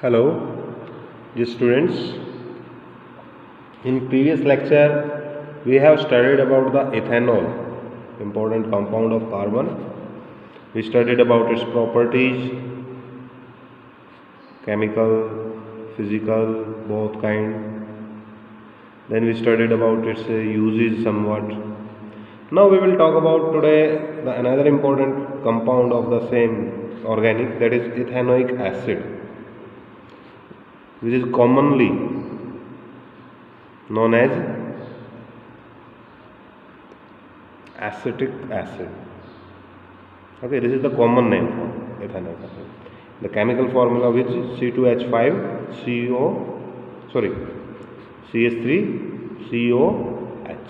Hello, dear students. In previous lecture, we have studied about the ethanol, important compound of carbon. We studied about its properties, chemical, physical, both kind. Then we studied about its uses somewhat. Now we will talk about today another important compound of the same organic, that is ethanoic acid, which is commonly known as acetic acid. Okay, this is the common name for ethanoic acid. The chemical formula which is C2H5CO, sorry, CH3COH.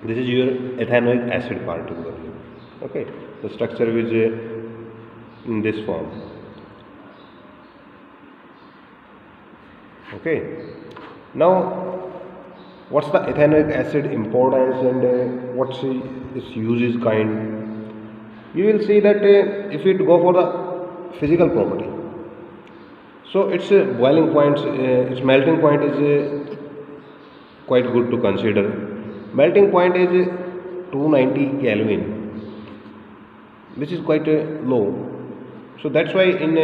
This is your ethanoic acid particularly. Okay, the structure is in this form. Okay, now what's the ethanoic acid importance and what's its uses kind? You will see that if we go for the physical property, so its boiling point, its melting point is quite good to consider. Melting point is 290 Kelvin, which is quite low. So that's why in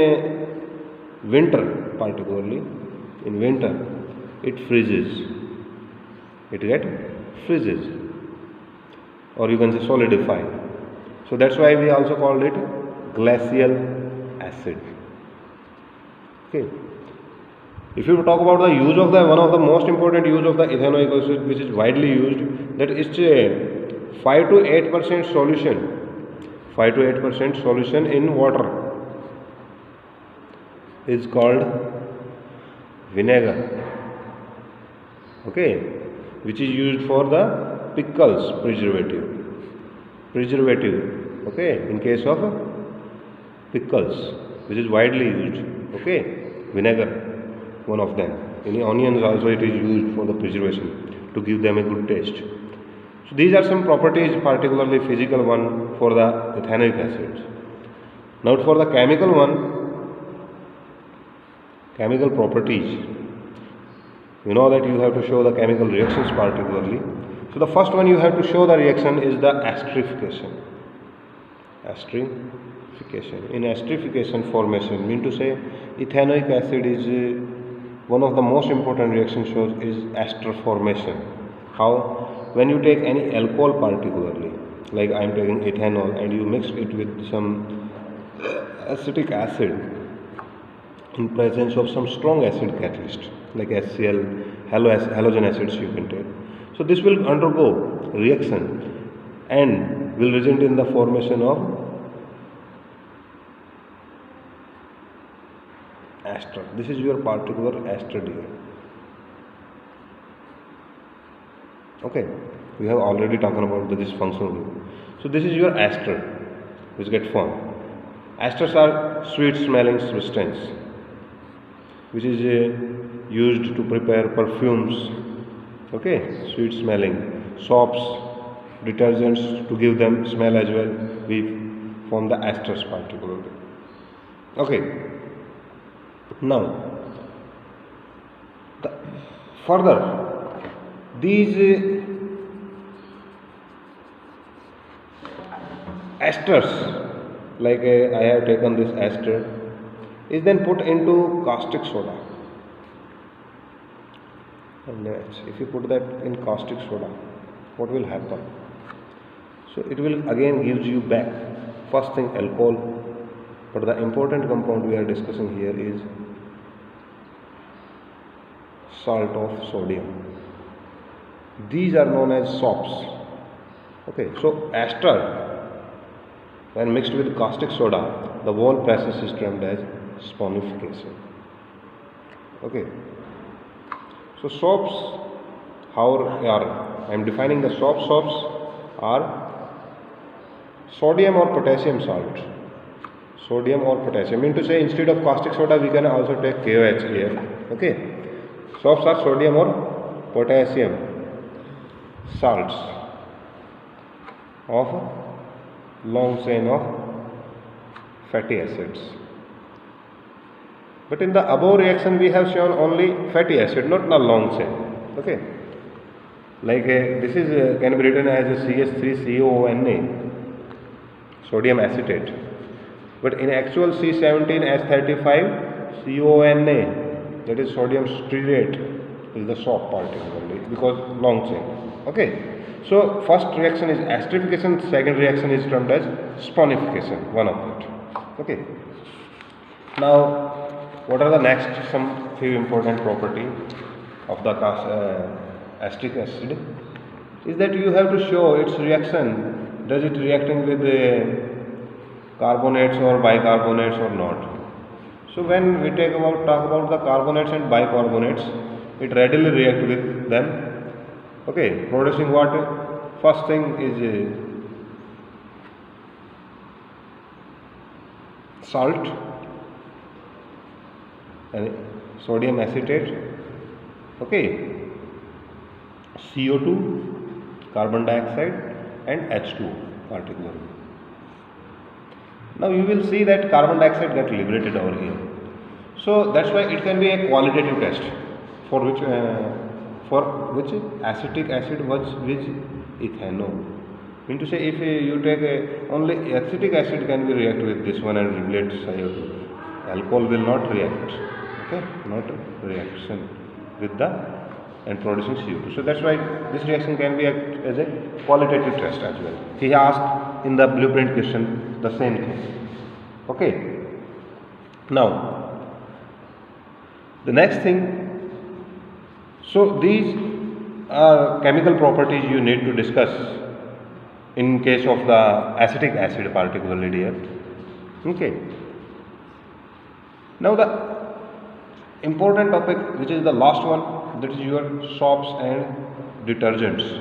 winter, particularly in winter, it freezes. It get freezes, or you can say solidify. So that's why we also called it glacial acid. Okay. If you talk about the use of the one of the most important use of the ethanoic acid, which is widely used, that is 5 to 8% solution, 5 to 8% solution in water is called vinegar. Okay, which is used for the pickles preservative. Okay, in case of pickles, which is widely used. Okay, vinegar, one of them. In onions also it is used for the preservation to give them a good taste. So these are some properties, particularly physical one for the ethanoic acids. Now for the chemical one, chemical properties, you know that you have to show the chemical reactions particularly. So the first one you have to show the reaction is the esterification. In esterification formation, mean to say ethanoic acid is one of the most important reaction shows is ester formation. How? When you take any alcohol particularly, like I am taking ethanol and you mix it with some acetic acid in presence of some strong acid catalyst like HCl, halogen acids you can take. So this will undergo reaction and will result in the formation of ester. This is your particular ester dear. Okay, we have already talked about this functional group. So this is your ester which get formed. Esters are sweet smelling substance which is used to prepare perfumes. Okay, sweet smelling soaps, detergents, to give them smell as well. We form the esters particularly. Okay, now further these esters, like I have taken this ester, is then put into caustic soda. And if you put that in caustic soda, what will happen? So it will again gives you back first thing alcohol, but the important compound we are discussing here is salt of sodium. These are known as soaps. Okay, so ester when mixed with caustic soda, the whole process is termed as sponification. Okay, so soaps, how are, I am defining the soaps. Soaps are sodium or potassium salt. Sodium or potassium, mean to say instead of caustic soda we can also take KOH here. Okay, soaps are sodium or potassium salts of long chain of fatty acids. But in the above reaction we have shown only fatty acid, not the long chain. Okay, like this is can be written as a CH3COONA, sodium acetate, but in actual C17H35CONA, that is sodium stearate, is the soft particle only because long chain. Okay, so first reaction is esterification, second reaction is termed as sponification, one of it. Okay, now what are the next some few important property of the acetic acid is that you have to show its reaction, does it reacting with carbonates or bicarbonates or not. So when we talk about the carbonates and bicarbonates, it readily react with them. Okay, producing what? First thing is salt and sodium acetate. Okay, CO2, carbon dioxide and H2 particularly. Now you will see that carbon dioxide get liberated over here. So that's why it can be a qualitative test for which acetic acid was with ethanol. Mean to say, if you take only acetic acid can be react with this one and liberate CO2. Alcohol will not react. Okay, not reaction with the and producing CO2. So that's why this reaction can be as a qualitative test as well. He asked in the blueprint question the same thing. Okay. Now the next thing. So these are chemical properties you need to discuss in case of the acetic acid particularly, dear. Okay. Now the important topic, which is the last one, that is your soaps and detergents.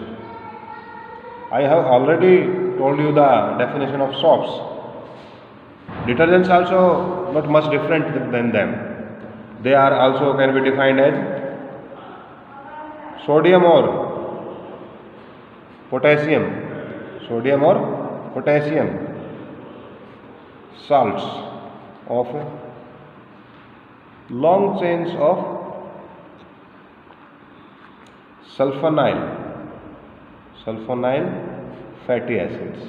I have already told you the definition of soaps. Detergents also not much different than them. They are also can be defined as sodium or potassium salts of long chains of sulfonyl fatty acids.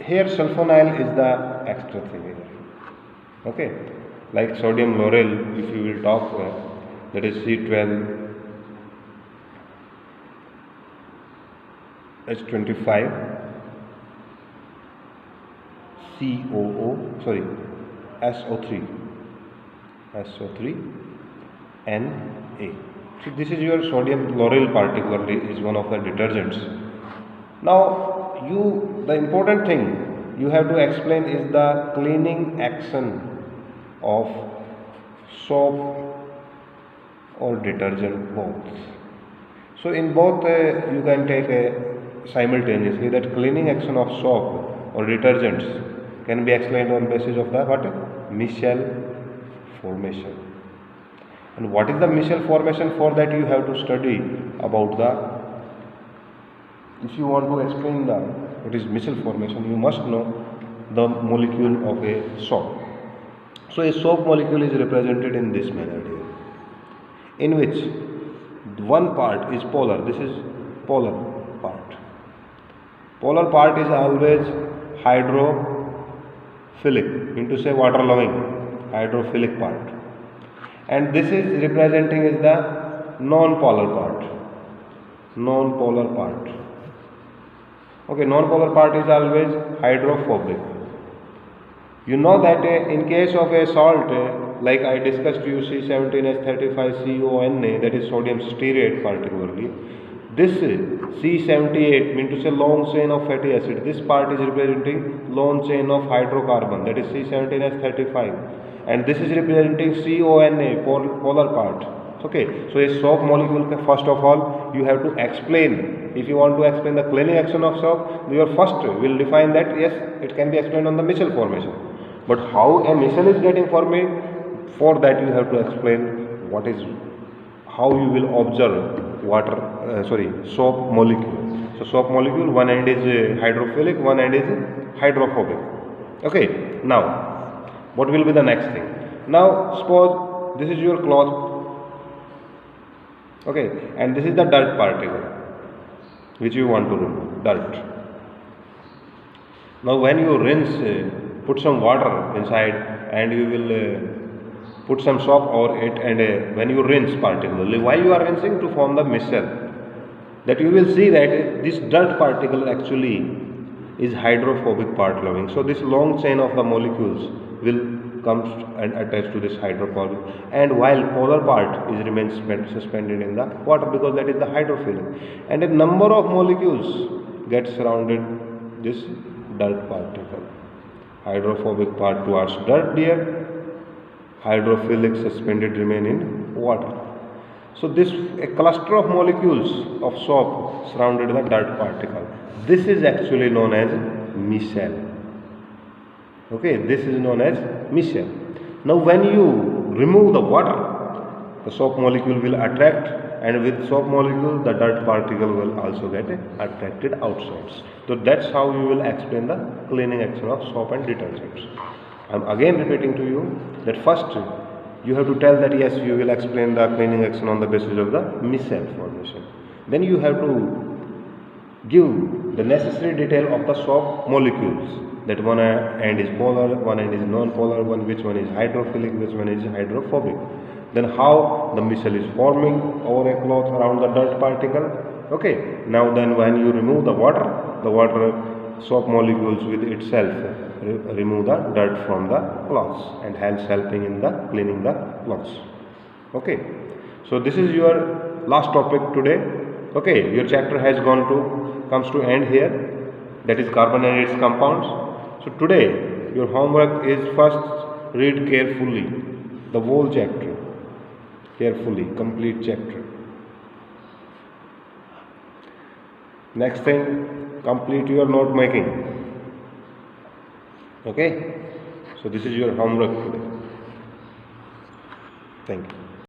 Here sulfonyl is the extra thing here. Okay, like sodium lauryl, if you will talk, that is C12H25 SO3 Na. So this is your sodium lauryl particularly is one of the detergents. Now the important thing you have to explain is the cleaning action of soap or detergent both. So in both you can take simultaneously that cleaning action of soap or detergents can be explained on basis of the what? Micelle formation. And what is the micelle formation? For that you have to study about the, if you want to explain the what is micelle formation, you must know the molecule of a soap. So a soap molecule is represented in this manner here, in which one part is polar. This is polar part. Polar part is always hydrophilic, mean to say water loving, hydrophilic part. And this is representing is the non-polar part. Okay, non-polar part is always hydrophobic. You know that in case of a salt, like I discussed you, C17H35CONA, that is sodium stearate particularly, this C78 mean to say long chain of fatty acid, this part is representing long chain of hydrocarbon, that is C17H35, and this is representing CONA, polar part. Okay, so a soap molecule, first of all you have to explain. If you want to explain the cleaning action of soap, your first will define that yes, it can be explained on the micelle formation. But how a micelle is getting formed, for that you have to explain what is, how you will observe soap molecule. So soap molecule, one end is hydrophilic, one end is hydrophobic. Okay, now what will be the next thing? Now suppose this is your cloth, okay, and this is the dirt particle which you want to remove, dirt. Now when you rinse, put some water inside and you will put some soap over it, and when you rinse particularly, while you are rinsing to form the micelle, that you will see that this dirt particle actually is hydrophobic part loving. So this long chain of the molecules will come and attach to this hydrophobic, and while polar part is remains suspended in the water, because that is the hydrophilic, and a number of molecules get surrounded this dirt particle. Hydrophobic part towards dirt there, hydrophilic suspended remain in water. So this a cluster of molecules of soap surrounded the dirt particle. This is actually known as micelle. Okay, this is known as micelle. Now when you remove the water, the soap molecule will attract, and with soap molecule the dirt particle will also get attracted outside. So that's how you will explain the cleaning action of soap and detergents. I am again repeating to you that first you have to tell that yes, you will explain the cleaning action on the basis of the micelle formation. Then you have to give the necessary detail of the soap molecules, that one end is polar, one end is non-polar, which one is hydrophilic, which one is hydrophobic. Then how the micelle is forming over a cloth around the dirt particle. Okay, now then when you remove the water soap molecules with itself remove the dirt from the cloths and hence helping in the cleaning the cloths. Okay, so this is your last topic today. Okay, your chapter has comes to end here, that is carbon and its compounds. So today your homework is first read carefully the whole chapter, carefully, complete chapter. Next thing, complete your note making. Okay, so this is your homework today. Thank you.